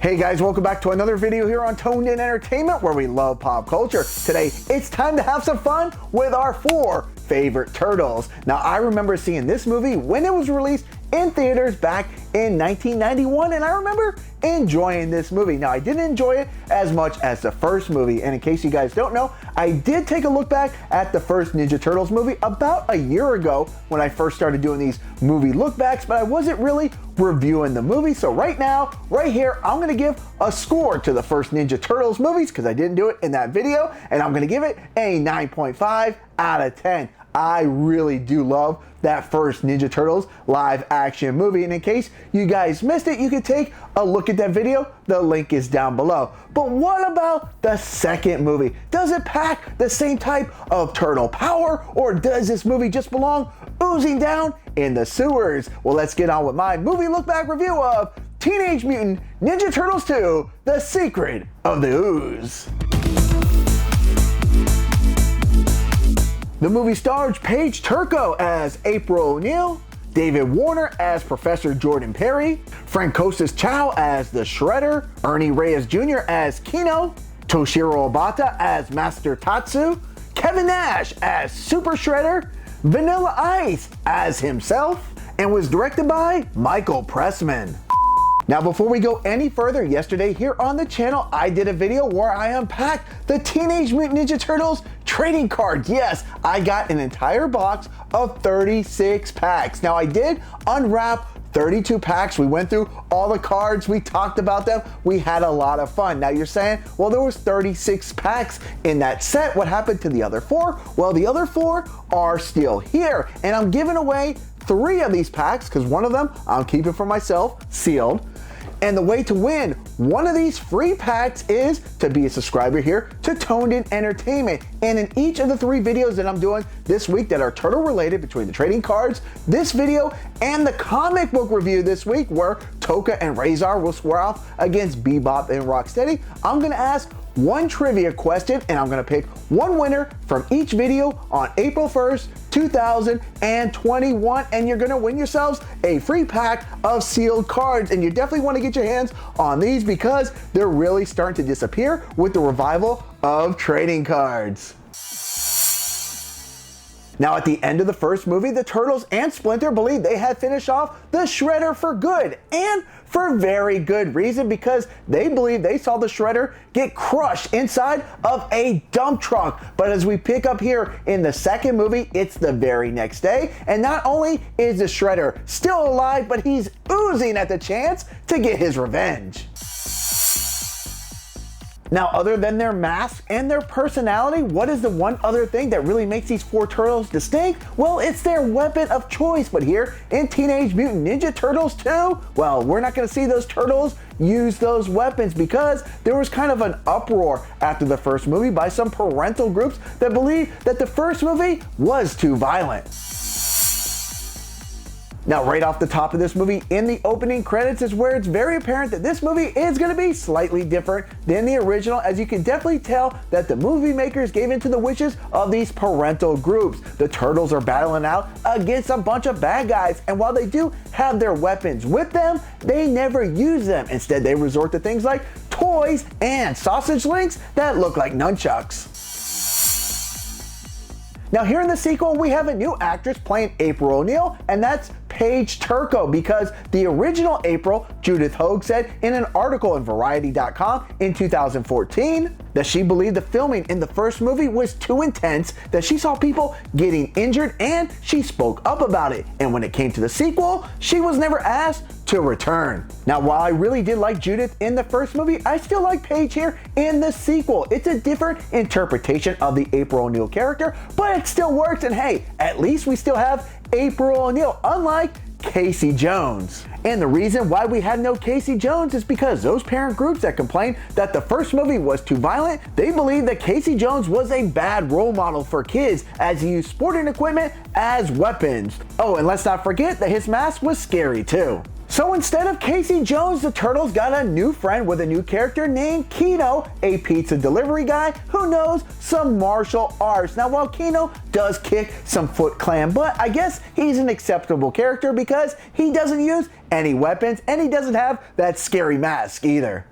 Hey guys, welcome back to another video here on Tmnt Entertainment, where we love pop culture. Today, it's time to have some fun with our 4 favorite turtles. Now, I remember seeing this movie when it was released in theaters back in 1991, and I remember enjoying this movie. Now, I didn't enjoy it as much as the first movie, and in case you guys don't know, I did take a look back at the first Ninja Turtles movie about a year ago when I first started doing these movie look backs, but I wasn't really reviewing the movie. So right now, right here, I'm gonna give a score to the first Ninja Turtles movies because I didn't do it in that video, and I'm gonna give it a 9.5 out of 10. I really do love that first Ninja Turtles live action movie, and in case you guys missed it, you can take a look at that video. The link is down below. But what about the second movie? Does it pack the same type of turtle power, or does this movie just belong oozing down in the sewers? Well, let's get on with my movie look back review of Teenage Mutant Ninja Turtles 2, The Secret of the Ooze. The movie stars Paige Turco as April O'Neil, David Warner as Professor Jordan Perry, Francois Chau as the Shredder, Ernie Reyes Jr. as Keno, Toshishiro Obata as Master Tatsu, Kevin Nash as Super Shredder, Vanilla Ice as himself, and was directed by Michael Pressman. Now, before we go any further, yesterday here on the channel, I did a video where I unpacked the Teenage Mutant Ninja Turtles trading cards. Yes, I got an entire box of 36 packs. Now, I did unwrap 32 packs. We went through all the cards, we talked about them, we had a lot of fun. Now you're saying, well, there was 36 packs in that set. What happened to the other 4? Well, the other 4 are still here, and I'm giving away 3 of these packs because one of them I'm keeping for myself, sealed. And the way to win one of these free packs is to be a subscriber here to Tmnt Entertainment. And in each of the 3 videos that I'm doing this week that are turtle related, between the trading cards, this video, and the comic book review this week where Toka and Reyes will square off against Bebop and Rocksteady, I'm gonna ask one trivia question, and I'm gonna pick one winner from each video on April 1st, 2021, and you're gonna win yourselves a free pack of sealed cards. And you definitely wanna get your hands on these because they're really starting to disappear with the revival of trading cards. Now, at the end of the first movie, the Turtles and Splinter believed they had finished off the Shredder for good, and for very good reason, because they believed they saw the Shredder get crushed inside of a dump truck. But as we pick up here in the second movie, it's the very next day, and not only is the Shredder still alive, but he's oozing at the chance to get his revenge. Now, other than their masks and their personality, what is the one other thing that really makes these 4 turtles distinct? Well, it's their weapon of choice. But here in Teenage Mutant Ninja Turtles 2, well, we're not gonna see those turtles use those weapons because there was kind of an uproar after the first movie by some parental groups that believed that the first movie was too violent. Now, right off the top of this movie, in the opening credits is where it's very apparent that this movie is going to be slightly different than the original, as you can definitely tell that the movie makers gave into the wishes of these parental groups. The turtles are battling out against a bunch of bad guys, and while they do have their weapons with them, they never use them. Instead, they resort to things like toys and sausage links that look like nunchucks. Now, here in the sequel, we have a new actress playing April O'Neil, and that's Paige Turco, because the original April, Judith Hoag, said in an article in Variety.com in 2014 that she believed the filming in the first movie was too intense, that she saw people getting injured, and she spoke up about it. And when it came to the sequel, she was never asked to return. Now, while I really did like Judith in the first movie, I still like Paige here in the sequel. It's a different interpretation of the April O'Neil character, but it still works, and hey, at least we still have April O'Neil, unlike Casey Jones. And the reason why we had no Casey Jones is because those parent groups that complained that the first movie was too violent, they believed that Casey Jones was a bad role model for kids as he used sporting equipment as weapons. Oh, and let's not forget that his mask was scary too. So instead of Casey Jones, the Turtles got a new friend with a new character named Keno, a pizza delivery guy who knows some martial arts. Now while Keno does kick some Foot Clan butt, I guess he's an acceptable character because he doesn't use any weapons and he doesn't have that scary mask either.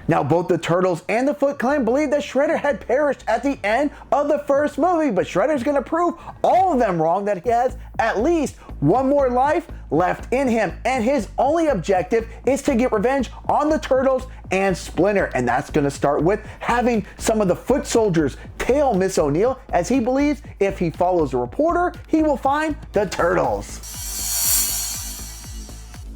Now both the Turtles and the Foot Clan believe that Shredder had perished at the end of the first movie, but Shredder's gonna prove all of them wrong, that he has at least one more life left in him, and his only objective is to get revenge on the Turtles and Splinter, and that's gonna start with having some of the foot soldiers tail Miss O'Neill, as he believes if he follows a reporter, he will find the Turtles.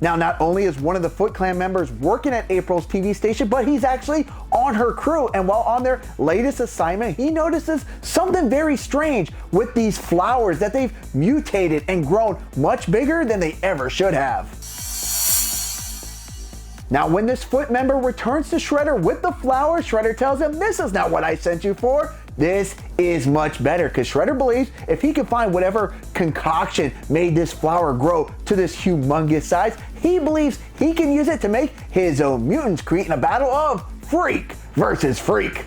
Now, not only is one of the Foot Clan members working at April's TV station, but he's actually on her crew. And while on their latest assignment, he notices something very strange with these flowers, that they've mutated and grown much bigger than they ever should have. Now, when this Foot member returns to Shredder with the flowers, Shredder tells him, "This is not what I sent you for. This is much better," because Shredder believes if he can find whatever concoction made this flower grow to this humongous size, he believes he can use it to make his own mutants, creating a battle of freak versus freak.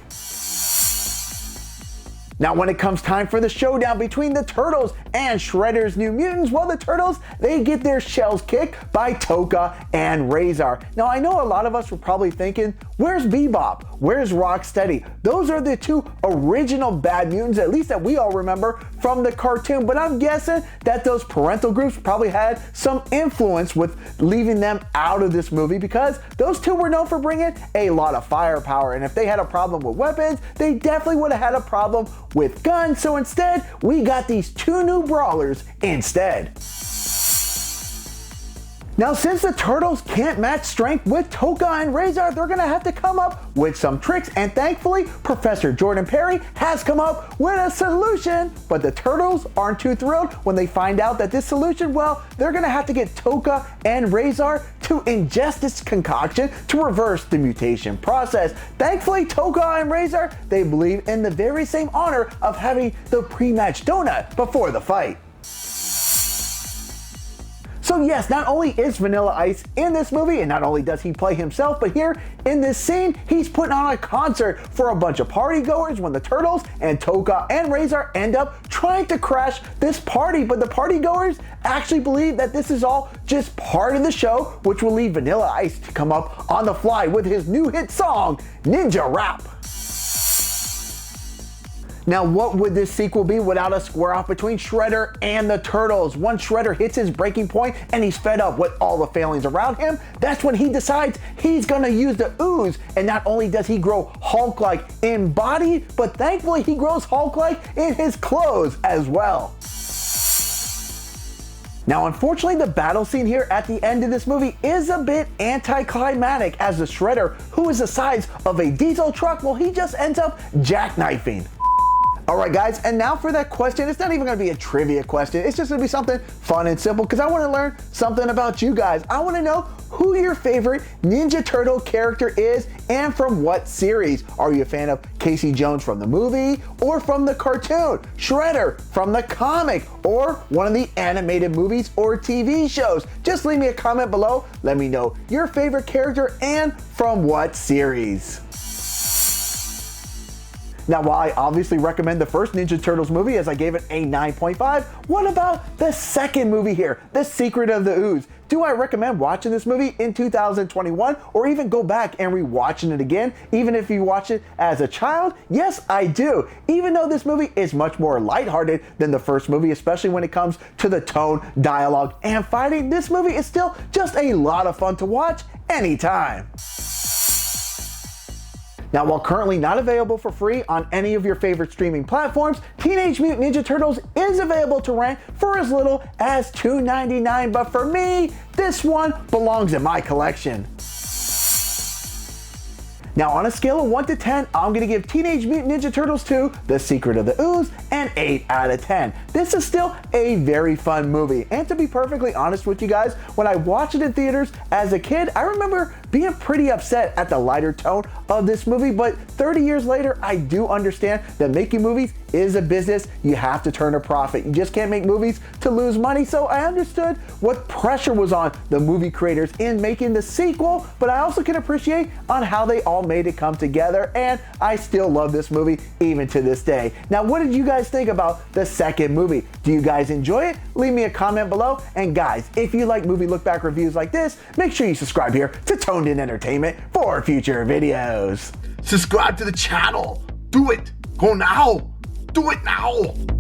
Now when it comes time for the showdown between the Turtles and Shredder's new mutants, well, the Turtles, they get their shells kicked by Tokka and Reyes. Now I know a lot of us were probably thinking, where's Bebop? Where's Rocksteady? Those are the two original bad mutants, at least that we all remember from the cartoon, but I'm guessing that those parental groups probably had some influence with leaving them out of this movie, because those two were known for bringing a lot of firepower, and if they had a problem with weapons, they definitely would have had a problem with guns. So instead, we got these two new brawlers instead. Now, since the Turtles can't match strength with Tokka and Reyes, they're gonna have to come up with some tricks, and thankfully, Professor Jordan Perry has come up with a solution, but the Turtles aren't too thrilled when they find out that this solution, well, they're gonna have to get Tokka and Reyes to ingest this concoction to reverse the mutation process. Thankfully, Tokka and Reyes, they believe in the very same honor of having the pre-match donut before the fight. So yes, not only is Vanilla Ice in this movie, and not only does he play himself, but here in this scene, he's putting on a concert for a bunch of party goers when the Turtles and Tokka and Reyes end up trying to crash this party, but the party goers actually believe that this is all just part of the show, which will lead Vanilla Ice to come up on the fly with his new hit song, Ninja Rap. Now, what would this sequel be without a square off between Shredder and the Turtles? Once Shredder hits his breaking point and he's fed up with all the failings around him, that's when he decides he's gonna use the ooze. And not only does he grow Hulk-like in body, but thankfully he grows Hulk-like in his clothes as well. Now, unfortunately, the battle scene here at the end of this movie is a bit anticlimactic, as the Shredder, who is the size of a diesel truck, well, he just ends up jackknifing. Alright guys, and now for that question. It's not even going to be a trivia question, it's just going to be something fun and simple, because I want to learn something about you guys. I want to know who your favorite Ninja Turtle character is and from what series. Are you a fan of Casey Jones from the movie, or from the cartoon, Shredder from the comic, or one of the animated movies or TV shows? Just leave me a comment below, let me know your favorite character and from what series. Now, while I obviously recommend the first Ninja Turtles movie, as I gave it a 9.5, what about the second movie here, The Secret of the Ooze? Do I recommend watching this movie in 2021, or even go back and rewatching it again, even if you watch it as a child? Yes, I do. Even though this movie is much more lighthearted than the first movie, especially when it comes to the tone, dialogue, and fighting, this movie is still just a lot of fun to watch anytime. Now, while currently not available for free on any of your favorite streaming platforms, Teenage Mutant Ninja Turtles is available to rent for as little as $2.99, but for me, this one belongs in my collection. Now, on a scale of 1 to 10, I'm gonna give Teenage Mutant Ninja Turtles 2, The Secret of the Ooze, an 8 out of 10. This is still a very fun movie, and to be perfectly honest with you guys, when I watched it in theaters as a kid, I remember being being pretty upset at the lighter tone of this movie, but 30 years later, I do understand that making movies is a business. You have to turn a profit. You just can't make movies to lose money. So I understood what pressure was on the movie creators in making the sequel, but I also can appreciate on how they all made it come together, and I still love this movie even to this day. Now, what did you guys think about the second movie? Do you guys enjoy it? Leave me a comment below, and guys, if you like movie look back reviews like this, make sure you subscribe here to Toned In Entertainment for future videos. Subscribe to the channel. Do it. Go now. Do it now.